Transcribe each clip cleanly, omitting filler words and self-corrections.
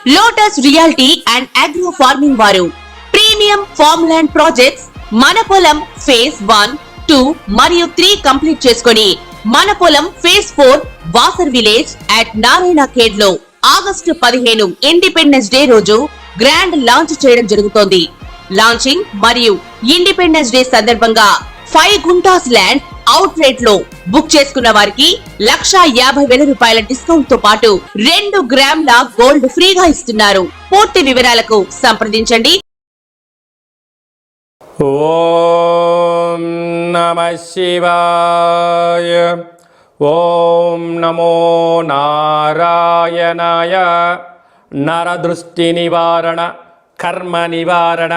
Lotus reality and agro farming వారు premium farm land projects మన పొలం ఫేజ్ 1, 2 మరియు 3 కంప్లీట్ చేసుకొని మన పొలం phase 4 Wasar village at Narayana Khed లో ఆగస్టు 15 ఇండిపెండెన్స్ డే రోజు గ్రాండ్ లాంచ్ చేయడం జరుగుతోంది. లాంచింగ్ మరియు ఇండిపెండెన్స్ డే సందర్భంగా 5 గుంటాస్ ల్యాండ్ అవుట్ రేట్ లో బుక్ చేసుకున్న వారికి 1,50,000 రూపాయల డిస్కౌంట్ తో పాటు 2 గ్రాముల గోల్డ్ ఫ్రీగా ఇస్తున్నారు. పూర్తి వివరాలకు సంప్రదించండి. ఓం నమః శివాయ. ఓం నమో నారాయణాయ. నరదృష్టి నివారణ, కర్మ నివారణ,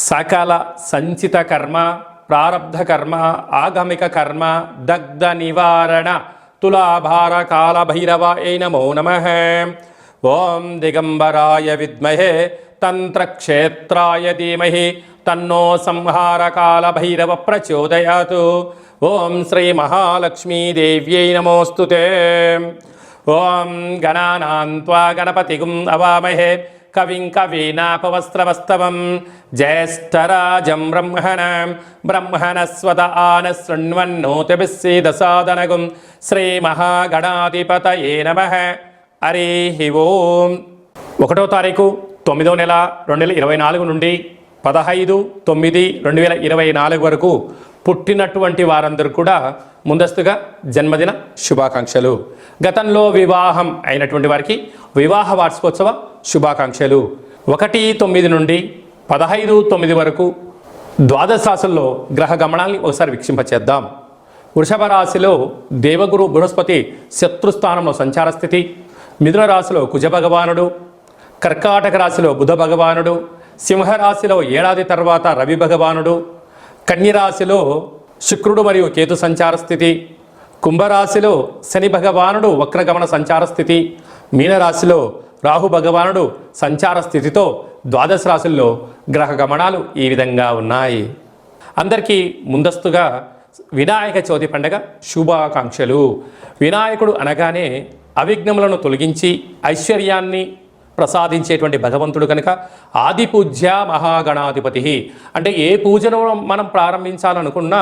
సకల సంచిత కర్మ, ప్రారబ్ధ కర్మ, ఆగమిక కర్మ, దగ్ధ నివారణ, తులాభార కాల భైరవాయ నమో నమః. ఓం దిగంబరాయ విద్మహే తంత్రక్షేత్రాయ ధీమహి తన్నో సంహార కాల భైరవ ప్రచోదయాతు. ఓం శ్రీ మహాలక్ష్మీ దేవ్యై నమోస్తుతే. ఓం గణానాం త్వా గణపతిగుం అవామహే కవిం కవీనాపవస్త్రవస్తవం జ్యేష్ఠరాజం బ్రహ్మణస్వత ఆన శృణ్వన్నోతిభిస్సీదసాదనగుం శ్రీ మహాగణాధిపతయే నమః. హరి ఓం. 1వ తారీఖు 9వ నెల 2024 నుండి 15/9/2024 వరకు పుట్టినటువంటి వారందరూ కూడా ముందస్తుగా జన్మదిన శుభాకాంక్షలు. గతంలో వివాహం అయినటువంటి వారికి వివాహ వార్షికోత్సవ శుభాకాంక్షలు. 1/9 నుండి 15/9 వరకు ద్వాదశ రాశుల్లో గ్రహ గమనాల్ని ఒకసారి వీక్షింపచేద్దాం. వృషభ రాశిలో దేవగురు బృహస్పతి శత్రుస్థానంలో సంచార స్థితి. మిథున రాశిలో కుజ భగవానుడు. కర్కాటక రాశిలో బుధ భగవానుడు. సింహరాశిలో ఏడాది తర్వాత రవి భగవానుడు. కన్యరాశిలో శుక్రుడు మరియు కేతు సంచార స్థితి. కుంభరాశిలో శని భగవానుడు వక్రగమన సంచార స్థితి. మీనరాశిలో రాహు భగవానుడు సంచార స్థితితో ద్వాదశ రాశుల్లో గ్రహ గమనాలు ఈ విధంగా ఉన్నాయి. అందరికీ ముందస్తుగా వినాయక చవితి పండుగ శుభాకాంక్షలు. వినాయకుడు అనగానే అవిఘ్నములను తొలగించి ఐశ్వర్యాన్ని ప్రసాదించేటువంటి భగవంతుడు కనుక ఆది పూజ్య మహాగణాధిపతి. అంటే ఏ పూజను మనం ప్రారంభించాలనుకున్నా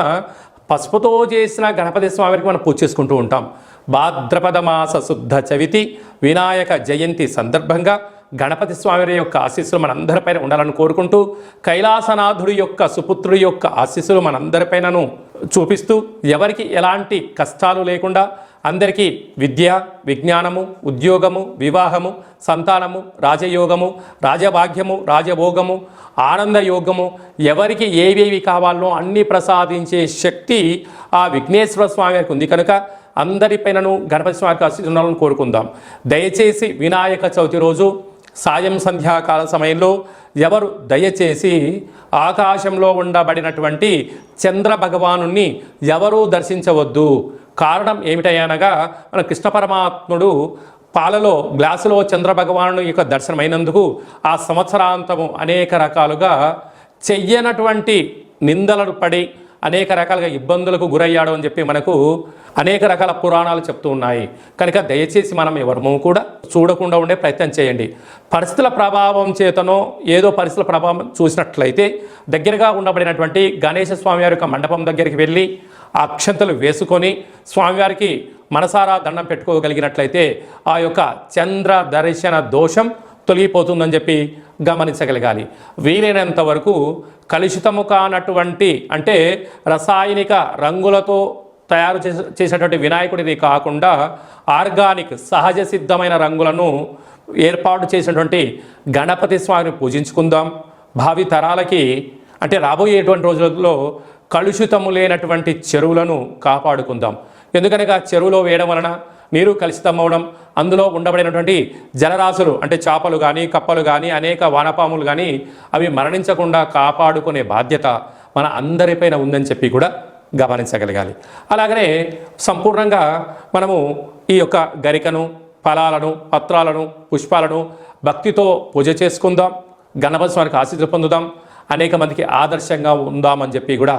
పసుపుతో చేసిన గణపతి స్వామికి మనం పూజ చేసుకుంటూ ఉంటాం. భాద్రపద మాస శుద్ధ చవితి వినాయక జయంతి సందర్భంగా గణపతి స్వామి యొక్క ఆశీస్సులు మనందరిపైన ఉండాలని కోరుకుంటూ కైలాసనాథుడి యొక్క సుపుత్రుడి యొక్క ఆశీస్సులు మనందరిపైనను చూపిస్తూ ఎవరికి ఎలాంటి కష్టాలు లేకుండా అందరికీ విద్య, విజ్ఞానము, ఉద్యోగము, వివాహము, సంతానము, రాజయోగము, రాజభాగ్యము, రాజభోగము, ఆనందయోగము, ఎవరికి ఏవేవి కావాలో అన్నీ ప్రసాదించే శక్తి ఆ విఘ్నేశ్వర స్వామి వారికి ఉంది కనుక అందరిపైనను గణపతి స్వామికి ఆశీస్సులను కోరుకుందాం. దయచేసి వినాయక చవితి రోజు సాయం సంధ్యాకాల సమయంలో ఎవరు దయచేసి ఆకాశంలో ఉండబడినటువంటి చంద్ర భగవానుణ్ణి ఎవరూ దర్శించవద్దు. కారణం ఏమిటనగా మన కృష్ణ పరమాత్ముడు పాలలో గ్లాసులో చంద్ర భగవాను యొక్క దర్శనమైనందుకు ఆ సంవత్సరాంతము అనేక రకాలుగా చెయ్యనటువంటి నిందలను పడి అనేక రకాలుగా ఇబ్బందులకు గురయ్యాడు అని చెప్పి మనకు అనేక రకాల పురాణాలు చెప్తూ ఉన్నాయి. కనుక దయచేసి మనం ఎవరము కూడా చూడకుండా ఉండే ప్రయత్నం చేయండి. పరిస్థితుల ప్రభావం చేతనో ఏదో పరిస్థితుల ప్రభావం చూసినట్లయితే దగ్గరగా ఉండబడినటువంటి గణేశ స్వామివారి యొక్క మండపం దగ్గరికి వెళ్ళి ఆ అక్షంతలు వేసుకొని స్వామివారికి మనసారా దండం పెట్టుకోగలిగినట్లయితే ఆ యొక్క చంద్ర దర్శన దోషం తొలగిపోతుందని చెప్పి గమనించగలగాలి. వీలైనంత వరకు కలుషితము కానటువంటి అంటే రసాయనిక రంగులతో తయారు చేసేటువంటి వినాయకుడిని కాకుండా ఆర్గానిక్ సహజ సిద్ధమైన రంగులను ఏర్పాటు చేసినటువంటి గణపతి స్వామిని పూజించుకుందాం. భావి తరాలకి అంటే రాబోయేటువంటి రోజులలో కలుషితము లేనటువంటి చెరువులను కాపాడుకుందాం. ఎందుకనగా చెరువులో వేయడం వలన నీరు కలుషితమవడం, అందులో ఉండబడినటువంటి జలరాశులు అంటే చేపలు కానీ కప్పలు కానీ అనేక వానపాములు కానీ అవి మరణించకుండా కాపాడుకునే బాధ్యత మన అందరిపైన ఉందని చెప్పి కూడా గమనించగలగాలి. అలాగనే సంపూర్ణంగా మనము ఈ యొక్క గరికను, ఫలాలను, పత్రాలను, పుష్పాలను భక్తితో పూజ చేసుకుందాం. గణపతి స్వామికి ఆశీస్సులు పొందుదాం. అనేక మందికి ఆదర్శంగా ఉందామని చెప్పి కూడా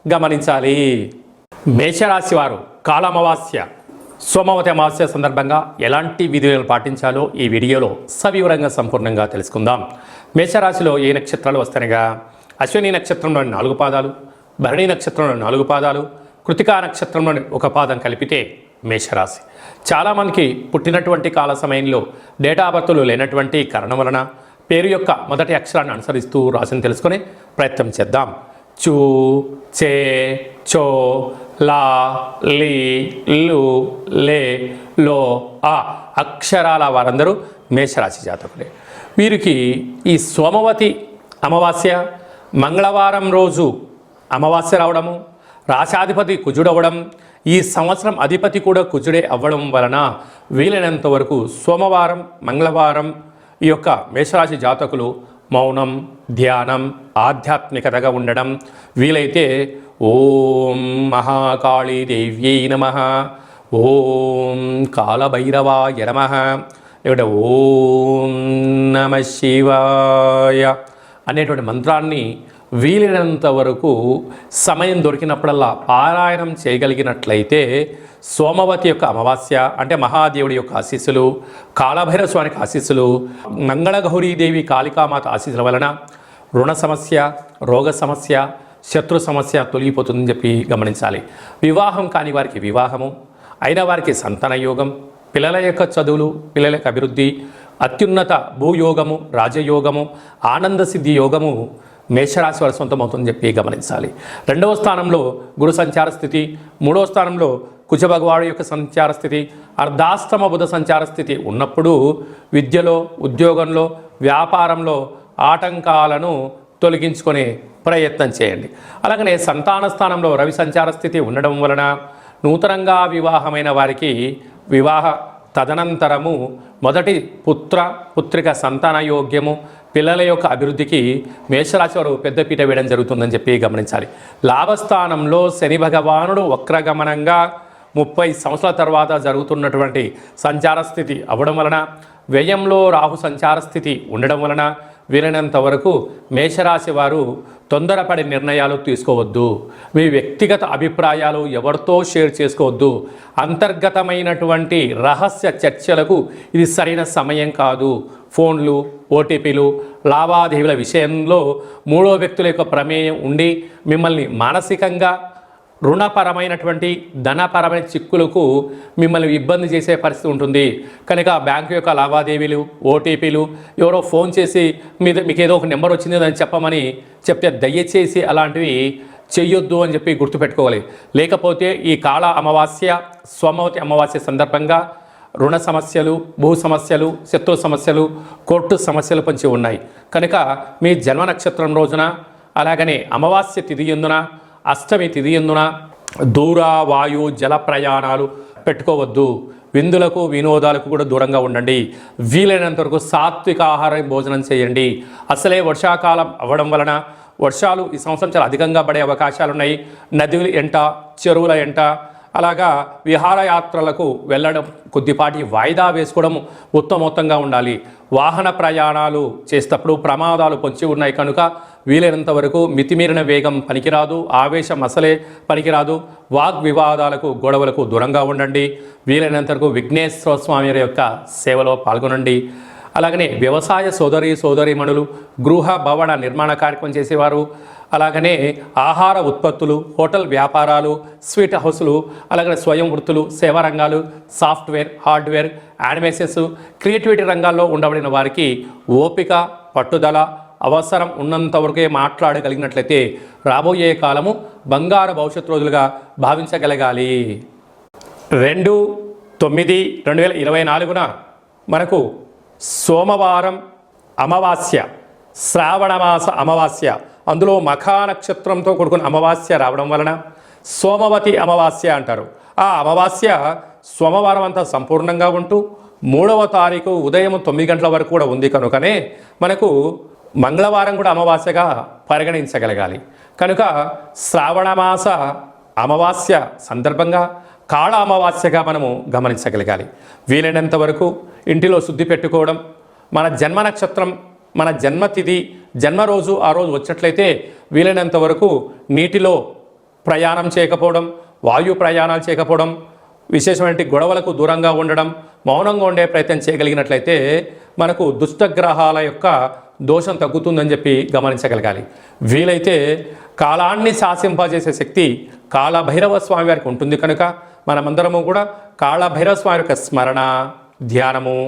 గమనించాలి. మేషరాశి వారు కాలమవాస్య సోమవతి అమావాస్య సందర్భంగా ఎలాంటి విధులను పాటించాలో ఈ వీడియోలో సవివరంగా సంపూర్ణంగా తెలుసుకుందాం. మేషరాశిలో ఏ నక్షత్రాలు వస్తాయనగా అశ్విని నక్షత్రంలోని 4 పాదాలు, భరణి నక్షత్రంలోని 4 పాదాలు, కృతికా నక్షత్రంలోని 1 పాదం కలిపితే మేషరాశి. చాలామందికి పుట్టినటువంటి కాల సమయంలో డేటా బర్త్లు లేనటువంటి కారణం వలన పేరు యొక్క మొదటి అక్షరాన్ని అనుసరిస్తూ రాశిని తెలుసుకునే ప్రయత్నం చేద్దాం. చూ, చే, చో, లా, లీ, లు, లే, లో, ఆ అక్షరాల వారందరూ మేషరాశి జాతకులే. వీరికి ఈ సోమవతి అమావాస్య మంగళవారం రోజు అమావాస్య రావడము, రాశాధిపతి కుజుడవడం, ఈ సంవత్సరం అధిపతి కూడా కుజుడే అవ్వడం వలన వీలైనంత వరకు సోమవారం మంగళవారం ఈ యొక్క మేషరాశి జాతకులు మౌనం, ధ్యానం, ఆధ్యాత్మికతగా ఉండడం, వీలైతే ఓం మహాకాళీ దేవ్యై నమః, ఓం కాలభైరవాయ నమః, లేకపోతే ఓం నమః శివాయ అనేటువంటి మంత్రాన్ని వీలైనంత వరకు సమయం దొరికినప్పుడల్లా పారాయణం చేయగలిగినట్లయితే సోమవతి యొక్క అమావాస్య అంటే మహాదేవుడి యొక్క ఆశీస్సులు, కాళభైరవ స్వామికి ఆశీస్సులు, మంగళగౌరీదేవి కాళికామాత ఆశీస్సుల వలన రుణ సమస్య, రోగ సమస్య, శత్రు సమస్య తొలగిపోతుందని చెప్పి గమనించాలి. వివాహం కాని వారికి వివాహము, అయిన వారికి సంతాన యోగం, పిల్లల యొక్క చదువులు, పిల్లల యొక్క అభివృద్ధి, అత్యున్నత భూయోగము, రాజయోగము, ఆనంద సిద్ధి యోగము మేషరాశి వారి సొంతమవుతుందని చెప్పి గమనించాలి. 2వ స్థానంలో గురు సంచార స్థితి, 3వ స్థానంలో కుజ భగవాడు యొక్క సంచార స్థితి, అర్ధాష్టమ బుధ సంచార స్థితి ఉన్నప్పుడు విద్యలో, ఉద్యోగంలో, వ్యాపారంలో ఆటంకాలను తొలగించుకునే ప్రయత్నం చేయండి. అలాగనే సంతాన స్థానంలో రవి సంచార స్థితి ఉండడం వలన నూతనంగా వివాహమైన వారికి వివాహ తదనంతరము మొదటి పుత్రిక సంతాన యోగ్యము, పిల్లల యొక్క అభివృద్ధికి మేషరాశి వారు పెద్దపీట వేయడం జరుగుతుందని చెప్పి గమనించాలి. లాభస్థానంలో శని భగవానుడు వక్రగమనంగా 30 సంవత్సరాల తర్వాత జరుగుతున్నటువంటి సంచార స్థితి అవ్వడం వలన, వ్యయంలో రాహు సంచార స్థితి ఉండడం వలన వీలైనంత వరకు మేషరాశి వారు తొందరపడి నిర్ణయాలు తీసుకోవద్దు. మీ వ్యక్తిగత అభిప్రాయాలు ఎవరితో షేర్ చేసుకోవద్దు. అంతర్గతమైనటువంటి రహస్య చర్చలకు ఇది సరైన సమయం కాదు. ఫోన్లు, ఓటీపీలు, లావాదేవీల విషయంలో 3వ వ్యక్తుల యొక్క ప్రమేయం ఉండి మిమ్మల్ని మానసికంగా రుణపరమైనటువంటి ధనపరమైన చిక్కులకు మిమ్మల్ని ఇబ్బంది చేసే పరిస్థితి ఉంటుంది. కనుక బ్యాంకు యొక్క లావాదేవీలు, ఓటీపీలు, ఎవరో ఫోన్ చేసి మీకు ఏదో ఒక నెంబర్ వచ్చింది అని చెప్పమని చెప్తే దయచేసి అలాంటివి చెయ్యొద్దు అని చెప్పి గుర్తుపెట్టుకోవాలి. లేకపోతే ఈ కాళ అమావాస్య, సోమవతి అమావాస్య సందర్భంగా రుణ సమస్యలు, భూ సమస్యలు, శత్రు సమస్యలు, కోర్టు సమస్యలు పొంచి ఉన్నాయి. కనుక మీ జన్మ నక్షత్రం రోజున, అలాగనే అమావాస్య తిథి యందున, అష్టమి తిథి యందున దూర వాయు జల ప్రయాణాలు పెట్టుకోవద్దు. విందులకు, వినోదాలకు కూడా దూరంగా ఉండండి. వీలైనంత వరకు సాత్విక ఆహారం భోజనం చేయండి. అసలే వర్షాకాలం అవ్వడం వలన వర్షాలు ఈ సంవత్సరం చాలా అధికంగా పడే అవకాశాలు ఉన్నాయి. నదుల ఎంట, చెరువుల ఎంట, అలాగా విహారయాత్రలకు వెళ్ళడం కొద్దిపాటి వాయిదా వేసుకోవడం ఉత్తమోత్తంగా ఉండాలి. వాహన ప్రయాణాలు చేసేటప్పుడు ప్రమాదాలు పొంచి ఉన్నాయి కనుక వీలైనంత వరకు మితిమీరిన వేగం పనికిరాదు, ఆవేశం అసలే పనికిరాదు. వాగ్వివాదాలకు, గొడవలకు దూరంగా ఉండండి. వీలైనంత వరకు విఘ్నేశ్వర స్వామి యొక్క సేవలో పాల్గొనండి. అలాగనే వ్యవసాయ సోదరీమణులు, గృహ భవన నిర్మాణ కార్యక్రమం చేసేవారు, అలాగనే ఆహార ఉత్పత్తులు, హోటల్ వ్యాపారాలు, స్వీట్ హౌస్లు, అలాగే స్వయం వృత్తులు, సేవా రంగాలు, సాఫ్ట్వేర్, హార్డ్వేర్, యానిమేషన్స్, క్రియేటివిటీ రంగాల్లో ఉండబడిన వారికి ఓపిక, పట్టుదల అవసరం ఉన్నంత వరకే మాట్లాడగలిగినట్లయితే రాబోయే కాలము బంగారు భవిష్యత్తు రోజులుగా భావించగలగాలి. 2/9/2024 మనకు సోమవారం అమావాస్య, శ్రావణమాస అమావాస్య, అందులో మఖా నక్షత్రంతో కూడుకున్న అమావాస్య రావడం వలన సోమవతి అమావాస్య అంటారు. ఆ అమావాస్య సోమవారం అంతా సంపూర్ణంగా ఉంటూ 3వ తారీఖు ఉదయం 9 గంటల వరకు కూడా ఉంది కనుకనే మనకు మంగళవారం కూడా అమావాస్యగా పరిగణించగలగాలి. కనుక శ్రావణమాస అమావాస్య సందర్భంగా కాళ అమావాస్యగా మనము గమనించగలగాలి. వీలైనంత వరకు ఇంటిలో శుద్ధి పెట్టుకోవడం, మన జన్మ నక్షత్రం, మన జన్మతిథి, జన్మరోజు ఆ రోజు వచ్చినట్లయితే వీలైనంత వరకు నీటిలో ప్రయాణం చేయకపోవడం, వాయు ప్రయాణాలు చేయకపోవడం, విశేషమైన గొడవలకు దూరంగా ఉండడం, మౌనంగా ఉండే ప్రయత్నం చేయగలిగినట్లయితే మనకు దుష్టగ్రహాల యొక్క దోషం తగ్గుతుందని చెప్పి గమనించగలగాలి. వీలైతే కాలాన్ని శాసింపజేసే శక్తి కాళభైరవ స్వామి వారికి ఉంటుంది కనుక మనమందరము కూడా కాళభైరవ స్వామి యొక్క స్మరణ, ధ్యానము,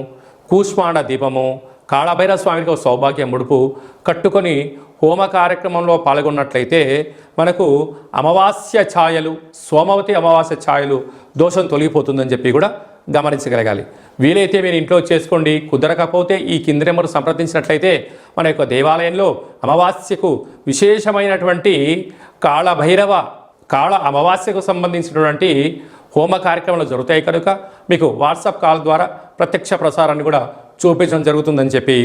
కూష్మాండ దీపము, కాళభైరవ స్వామికి ఒక సౌభాగ్య ముడుపు కట్టుకొని హోమ కార్యక్రమంలో పాల్గొన్నట్లయితే మనకు అమావాస్య ఛాయలు, సోమవతి అమావాస్య ఛాయలు దోషం తొలగిపోతుందని చెప్పి కూడా గమనించగలగాలి. వీలైతే మీరు ఇంట్లో చేసుకోండి. కుదరకపోతే ఈ కింది నెంబర్ సంప్రదించినట్లయితే మన యొక్క దేవాలయంలో అమావాస్యకు విశేషమైనటువంటి కాళ అమావాస్యకు సంబంధించినటువంటి హోమ కార్యక్రమాలు జరుగుతాయి కనుక మీకు వాట్సాప్ కాల్ ద్వారా ప్రత్యక్ష ప్రసారాన్ని కూడా చూపించడం జరుగుతుందని చెప్పి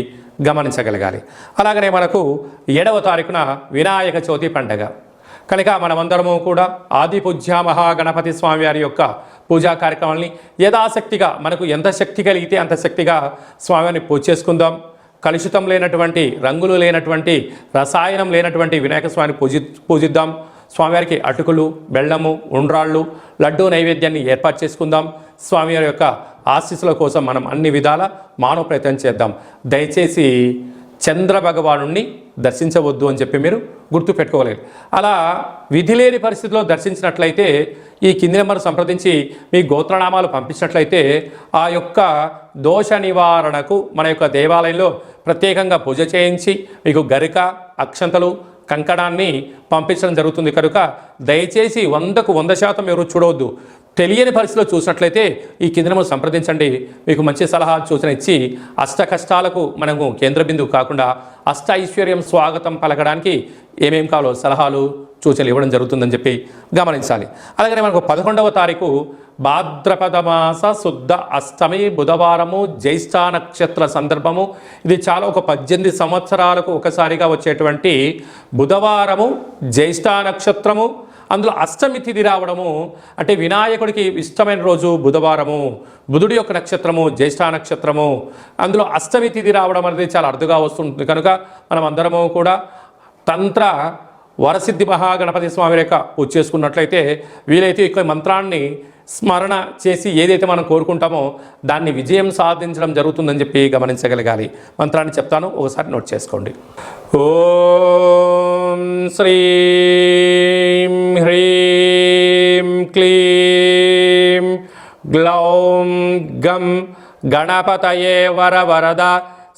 గమనించగలగాలి. అలాగనే మనకు 7వ తారీఖున వినాయక చవితి పండగ కనుక మనమందరము కూడా ఆది పూజ్య మహాగణపతి స్వామి వారి యొక్క పూజా కార్యక్రమాలని యథాశక్తిగా మనకు ఎంత శక్తి కలిగితే అంత శక్తిగా స్వామిని పూజ చేసుకుందాం. కలుషితం లేనటువంటి, రంగులు లేనటువంటి, రసాయనం లేనటువంటి వినాయక స్వామిని పూజిద్దాం. స్వామివారికి అటుకులు, బెల్లము, ఉండ్రాళ్ళు, లడ్డూ నైవేద్యాన్ని ఏర్పాటు చేసుకుందాం. స్వామివారి యొక్క ఆశీస్సుల కోసం మనం అన్ని విధాల మానవ ప్రయత్నం చేద్దాం. దయచేసి చంద్ర భగవానుణ్ణి దర్శించవద్దు అని చెప్పి మీరు గుర్తుపెట్టుకోగలరు. అలా విధి లేని పరిస్థితిలో దర్శించినట్లయితే ఈ కింది నెంబర్ సంప్రదించి మీ గోత్రనామాలు పంపించినట్లయితే ఆ యొక్క దోష నివారణకు మన యొక్క దేవాలయంలో ప్రత్యేకంగా పూజ చేయించి మీకు గరిక, అక్షంతలు, కంకణాన్ని పంపించడం జరుగుతుంది కనుక దయచేసి 100కు 100% ఎవరు చూడవద్దు. తెలియని పరిస్థితిలో చూసినట్లయితే ఈ కింద నెంబర్ సంప్రదించండి. మీకు మంచి సలహా సూచన ఇచ్చి అష్ట కష్టాలకు మనము కేంద్ర బిందువు కాకుండా అష్ట ఐశ్వర్యం స్వాగతం పలకడానికి ఏమేం కావాలో సలహాలు, సూచనలు ఇవ్వడం జరుగుతుందని చెప్పి గమనించాలి. అలాగే మనకు 11వ తారీఖు భాద్రపద మాస శుద్ధ అష్టమి బుధవారము, జ్యేష్ఠ నక్షత్ర సందర్భము. ఇది చాలా ఒక 18 సంవత్సరాలకు ఒకసారిగా వచ్చేటువంటి బుధవారము, జ్యేష్ఠ నక్షత్రము, అందులో అష్టమి తిథి రావడము. అంటే వినాయకుడికి ఇష్టమైన రోజు బుధవారము, బుధుడి యొక్క నక్షత్రము జ్యేష్ఠ నక్షత్రము, అందులో అష్టమి తిథి రావడం అనేది చాలా అరుదుగా వస్తుంటుంది కనుక మనం అందరము కూడా తంత్ర వరసిద్ధి మహాగణపతి స్వామి యొక్క పూజ చేసుకున్నట్లయితే వీలైతే ఈ మంత్రాన్ని స్మరణ చేసి ఏదైతే మనం కోరుకుంటామో దాన్ని విజయం సాధించడం జరుగుతుందని చెప్పి గమనించగలగాలి. మంత్రాన్ని చెప్తాను, ఒకసారి నోట్ చేసుకోండి. ఓం శ్రీం హ్రీం క్లీం గ్లౌం గం గణపతయే వరవరద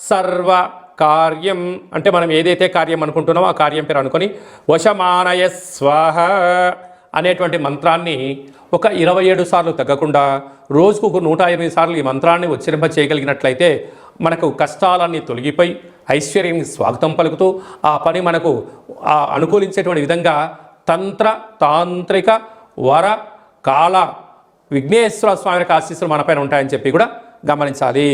సర్వ కార్యం. అంటే మనం ఏదైతే కార్యం అనుకుంటున్నామో ఆ కార్యం పేరు అనుకొని వశమానయ స్వాహ అనేటువంటి మంత్రాన్ని ఒక 27 సార్లు తగ్గకుండా రోజుకు 108 సార్లు ఈ మంత్రాన్ని ఉచ్చరింప చేయగలిగినట్లయితే మనకు కష్టాలన్నీ తొలగిపోయి ఐశ్వర్యానికి స్వాగతం పలుకుతూ ఆ పని మనకు అనుకూలించేటువంటి విధంగా తంత్ర తాంత్రిక వర కాల విఘ్నేశ్వర స్వామి యొక్క ఆశీస్సులు మనపైన ఉంటాయని చెప్పి కూడా గమనించాలి.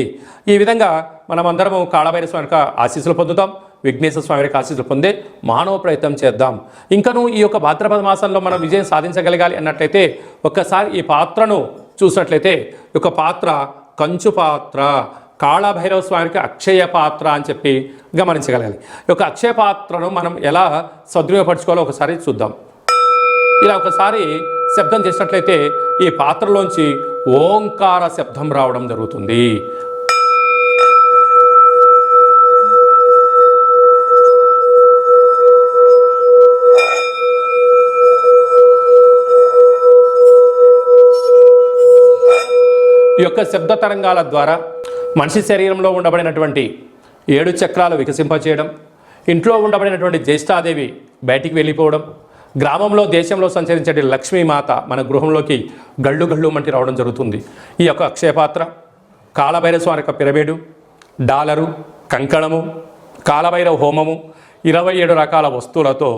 ఈ విధంగా మనమందరము కాళభైరవ స్వామి యొక్క ఆశీస్సులు పొందుతాం. విఘ్నేశ్వర స్వామి యొక్క ఆశీస్సులు పొందే మానవ ప్రయత్నం చేద్దాం. ఇంకను ఈ యొక్క భాద్రపద మాసంలో మనం విజయం సాధించగలగాలి అన్నట్లయితే ఒక్కసారి ఈ పాత్రను చూసినట్లయితే ఈ యొక్క పాత్ర కంచు పాత్ర, కాళభైరవ స్వామికి అక్షయ పాత్ర అని చెప్పి గమనించగలగాలి. ఈ యొక్క అక్షయ పాత్రను మనం ఎలా సద్వినియోగపరచుకోవాలో ఒకసారి చూద్దాం. ఇలా ఒకసారి శబ్దం చేసినట్లయితే ఈ పాత్రలోంచి ఓంకార శబ్దం రావడం జరుగుతుంది. ఈ యొక్క శబ్ద తరంగాల ద్వారా మనిషి శరీరంలో ఉండబడినటువంటి 7 చక్రాలు వికసింపచేయడం, ఇంట్లో ఉండబడినటువంటి జ్యేష్ఠాదేవి బయటికి వెళ్ళిపోవడం, గ్రామంలో దేశంలో సంచరించే లక్ష్మీమాత మన గృహంలోకి గళ్ళు గళ్ళు మంటి రావడం జరుగుతుంది. ఈ యొక్క అక్షయపాత్ర, కాళభైరవ స్వామి యొక్క పిరమిడు, డాలరు, కంకణము, కాళభైరవ హోమము, 27 రకాల వస్తువులతో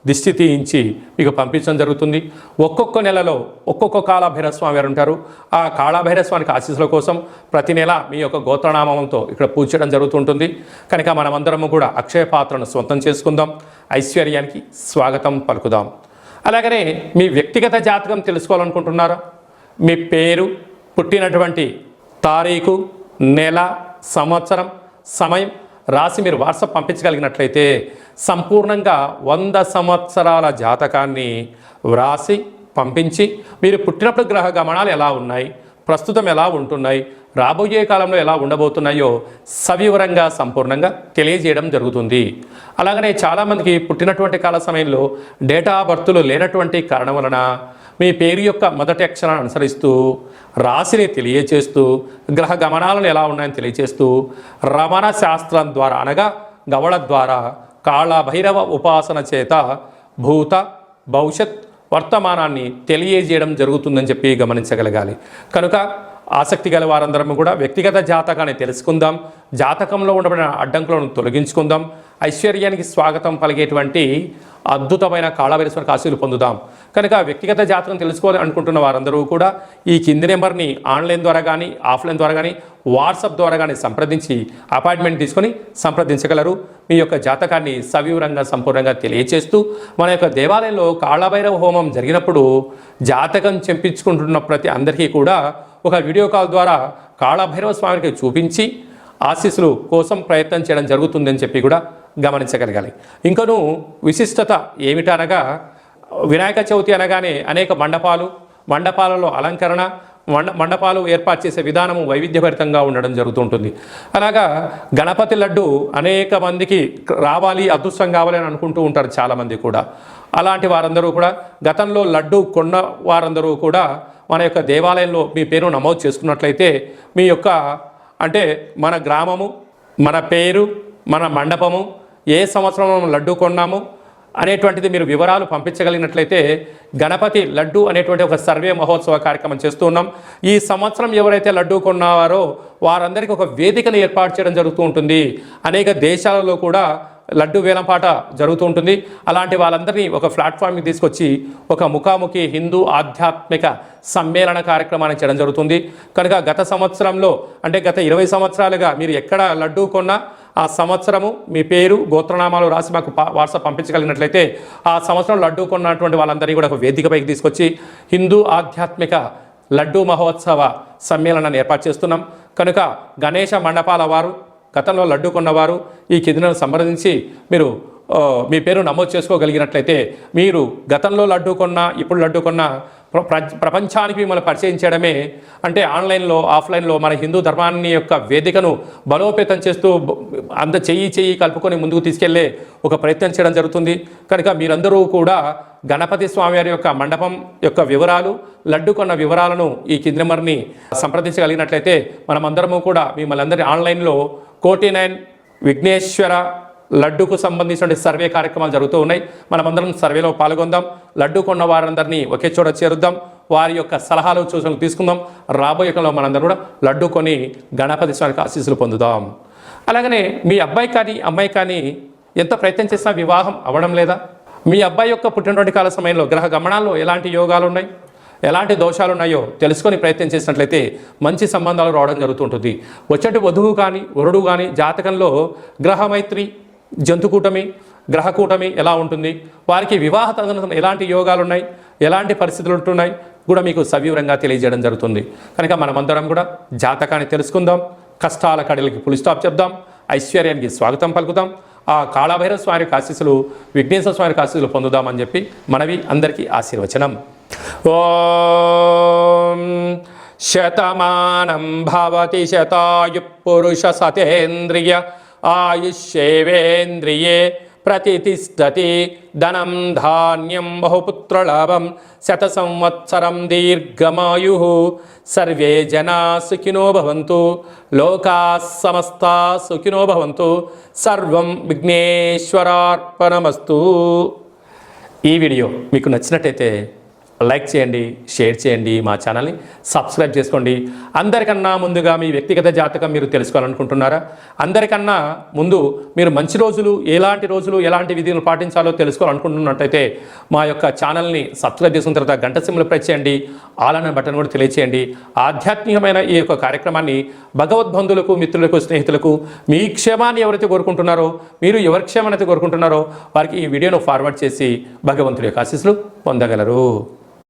దిష్టి తీయించి మీకు పంపించడం జరుగుతుంది. ఒక్కొక్క నెలలో ఒక్కొక్క కాళభైరవ స్వామి వారు ఉంటారు. ఆ కాళభైరవ స్వామికి ఆశీస్సుల కోసం ప్రతి నెల మీ యొక్క గోత్రనామంతో ఇక్కడ పూజ చేయడం జరుగుతుంటుంది. కనుక మనమందరము కూడా అక్షయ పాత్రను సొంతం చేసుకుందాం, ఐశ్వర్యానికి స్వాగతం పలుకుదాం. అలాగనే మీ వ్యక్తిగత జాతకం తెలుసుకోవాలనుకుంటున్నారా? మీ పేరు, పుట్టినటువంటి తారీఖు, నెల, సంవత్సరం, సమయం రాసి మీరు వాట్సాప్ పంపించగలిగినట్లయితే సంపూర్ణంగా 100 సంవత్సరాల జాతకాన్ని వ్రాసి పంపించి మీరు పుట్టినప్పుడు గ్రహ గమనాలు ఎలా ఉన్నాయి, ప్రస్తుతం ఎలా ఉంటున్నాయి, రాబోయే కాలంలో ఎలా ఉండబోతున్నాయో సవివరంగా సంపూర్ణంగా తెలియజేయడం జరుగుతుంది. అలాగనే చాలామందికి పుట్టినటువంటి కాల సమయంలో డేటా ఆఫ్ బర్త్లు లేనటువంటి కారణం వలన మీ పేరు యొక్క మొదటి అక్షరాన్ని అనుసరిస్తూ రాశిని తెలియచేస్తూ గ్రహ గమనాలను ఎలా ఉన్నాయని తెలియచేస్తూ రమణ శాస్త్రం ద్వారా అనగా గవళ ద్వారా కాళభైరవ ఉపాసన చేత భూత భవిష్యత్ వర్తమానాన్ని తెలియజేయడం జరుగుతుందని చెప్పి గమనించగలగాలి. కనుక ఆసక్తి గల వారందరం కూడా వ్యక్తిగత జాతకాన్ని తెలుసుకుందాం, జాతకంలో ఉండబడిన అడ్డంకులను తొలగించుకుందాం, ఐశ్వర్యానికి స్వాగతం పలిగేటువంటి అద్భుతమైన కాళభైరవేశ్వర ఆశీస్సులు పొందుదాం. కనుక వ్యక్తిగత జాతకం తెలుసుకోవాలి అనుకుంటున్న వారందరూ కూడా ఈ కింది నెంబర్ని ఆన్లైన్ ద్వారా కానీ ఆఫ్లైన్ ద్వారా కానీ వాట్సాప్ ద్వారా కానీ సంప్రదించి అపాయింట్మెంట్ తీసుకొని సంప్రదించగలరు. మీ యొక్క జాతకాన్ని సవివరంగా సంపూర్ణంగా తెలియచేస్తూ మన యొక్క దేవాలయంలో కాళభైరవ హోమం జరిగినప్పుడు జాతకం చెప్పించుకుంటున్న ప్రతి అందరికీ కూడా ఒక వీడియో కాల్ ద్వారా కాళభైరవ స్వామికి చూపించి ఆశీస్సులు కోసం ప్రయత్నం చేయడం జరుగుతుందని చెప్పి కూడా గమనించగలగాలి. ఇంకనూ విశిష్టత ఏమిటనగా వినాయక చవితి అనగానే అనేక మండపాలలో అలంకరణ మండపాలు ఏర్పాటు చేసే విధానము వైవిధ్యభరితంగా ఉండడం జరుగుతుంటుంది. అలాగా గణపతి లడ్డు అనేక మందికి రావాలి, అదృష్టం కావాలి అని అనుకుంటూ ఉంటారు చాలామంది కూడా. అలాంటి వారందరూ కూడా గతంలో లడ్డు కొన్న వారందరూ కూడా మన యొక్క దేవాలయంలో మీ పేరు నమోదు చేసుకున్నట్లయితే మీ యొక్క అంటే మన గ్రామము, మన పేరు, మన మండపము, ఏ సంవత్సరం మనం లడ్డు కొన్నాము అనేటువంటిది మీరు వివరాలు పంపించగలిగినట్లయితే గణపతి లడ్డు అనేటువంటి ఒక సర్వే మహోత్సవ కార్యక్రమం చేస్తూ ఉన్నాం. ఈ సంవత్సరం ఎవరైతే లడ్డు కొన్నారో వారందరికీ ఒక వేదికను ఏర్పాటు చేయడం జరుగుతూ ఉంటుంది. అనేక దేశాలలో కూడా లడ్డు వేలంపాట జరుగుతూ ఉంటుంది. అలాంటి వాళ్ళందరినీ ఒక ప్లాట్ఫామ్కి తీసుకొచ్చి ఒక ముఖాముఖి హిందూ ఆధ్యాత్మిక సమ్మేళన కార్యక్రమాన్ని చేయడం జరుగుతుంది. కనుక గత సంవత్సరంలో అంటే గత 20 సంవత్సరాలుగా మీరు ఎక్కడ లడ్డు కొన్నా ఆ సంవత్సరము మీ పేరు గోత్రనామాలు రాసి మాకు వాట్సాప్ పంపించగలిగినట్లయితే ఆ సంవత్సరం లడ్డు కొన్నటువంటి వాళ్ళందరినీ కూడా ఒక వేదికపైకి తీసుకొచ్చి హిందూ ఆధ్యాత్మిక లడ్డు మహోత్సవ సమ్మేళనాన్ని ఏర్పాటు చేస్తున్నాం. కనుక గణేష మండపాల వారు గతంలో లడ్డు కొన్నవారు ఈ కిందను సంప్రదించి మీరు మీ పేరు నమోదు చేసుకోగలిగినట్లయితే మీరు గతంలో లడ్డు కొన్నా ఇప్పుడు లడ్డు కొన్నా ప్రపంచానికి మిమ్మల్ని పరిచయం చేయడమే అంటే ఆన్లైన్లో ఆఫ్లైన్లో మన హిందూ ధర్మాన్ని యొక్క వేదికను బలోపేతం చేస్తూ అంత చెయ్యి కలుపుకొని ముందుకు తీసుకెళ్లే ఒక ప్రయత్నం చేయడం జరుగుతుంది. కనుక మీరందరూ కూడా గణపతి స్వామివారి యొక్క మండపం యొక్క వివరాలు లడ్డు కొన్న వివరాలను ఈ కింది నెంబర్ని సంప్రదించగలిగినట్లయితే మనమందరము కూడా మిమ్మల్ని అందరి ఆన్లైన్లో కోటి9 విఘ్నేశ్వర లడ్డుకు సంబంధించిన సర్వే కార్యక్రమాలు జరుగుతూ ఉన్నాయి. మనమందరం సర్వేలో పాల్గొందాం. లడ్డు కొన్న వారందరినీ ఒకే చోట చేరుద్దాం. వారి యొక్క సలహాలు సూచనలు తీసుకుందాం. రాబోయే కాలంలో మనందరం కూడా లడ్డు కొని గణపతి స్వామికి ఆశీస్సులు పొందుదాం. అలాగనే మీ అబ్బాయి కానీ అమ్మాయి కానీ ఎంత ప్రయత్నం చేసినా వివాహం అవ్వడం లేదా? మీ అబ్బాయి యొక్క పుట్టినటువంటి కాల సమయంలో గ్రహ గమనాల్లో ఎలాంటి యోగాలు ఉన్నాయి, ఎలాంటి దోషాలు ఉన్నాయో తెలుసుకొని ప్రయత్నం చేసినట్లయితే మంచి సంబంధాలు రావడం జరుగుతుంటుంది. వచ్చేటి వధువు కానీ వరుడు కానీ జాతకంలో గ్రహమైత్రి జంతుకూటమి గ్రహకూటమి ఎలా ఉంటుంది, వారికి వివాహ తదనంతరం ఎలాంటి యోగాలు ఉన్నాయి, ఎలాంటి పరిస్థితులు ఉంటున్నాయి కూడా మీకు సవివరంగా తెలియజేయడం జరుగుతుంది. కనుక మనమందరం కూడా జాతకాన్ని తెలుసుకుందాం, కష్టాల కడలికి ఫుల్ స్టాప్ చెప్దాం, ఐశ్వర్యానికి స్వాగతం పలుకుదాం. ఆ కాళభైరవ స్వామి ఆశీస్సులు విఘ్నేశ్వర స్వామి ఆశీస్సులు పొందుదామని చెప్పి మనవి అందరికీ ఆశీర్వచనం. ఓం శతమానం భవతి శతాయు పురుష సతేంద్రియ ఆయుష్యేవేంద్రియే ప్రతిష్టతి ధనం ధాన్యం బహుపుత్రలాభం శత సంవత్సరం దీర్ఘమాయు సర్వే జనా సుఖినో భవంతు లోకా సమస్తా సుఖినో భవంతు సర్వం విఘ్నేశ్వరార్పణమస్తు. ఈ వీడియో మీకు నచ్చినట్టయితే లైక్ చేయండి, షేర్ చేయండి, మా ఛానల్ని సబ్స్క్రైబ్ చేసుకోండి. అందరికన్నా ముందుగా మీ వ్యక్తిగత జాతకం మీరు తెలుసుకోవాలనుకుంటున్నారా? అందరికన్నా ముందు మీరు మంచి రోజులు ఎలాంటి విధులు పాటించాలో తెలుసుకోవాలనుకుంటున్నట్టయితే మా యొక్క ఛానల్ని సబ్స్క్రైబ్ చేసుకున్న తర్వాత గంట సింబల్ ప్రెస్ చేయండి, ఆల్ అనే బటన్ కూడా తెలియచేయండి. ఆధ్యాత్మికమైన ఈ యొక్క కార్యక్రమాన్ని భగవద్బంధువులకు, మిత్రులకు, స్నేహితులకు మీ క్షేమాన్ని ఎవరైతే కోరుకుంటున్నారో, మీరు ఎవరి క్షేమాన్ని అయితే కోరుకుంటున్నారో వారికి ఈ వీడియోను ఫార్వర్డ్ చేసి భగవంతుడి యొక్క ఆశీస్సులు పొందగలరు.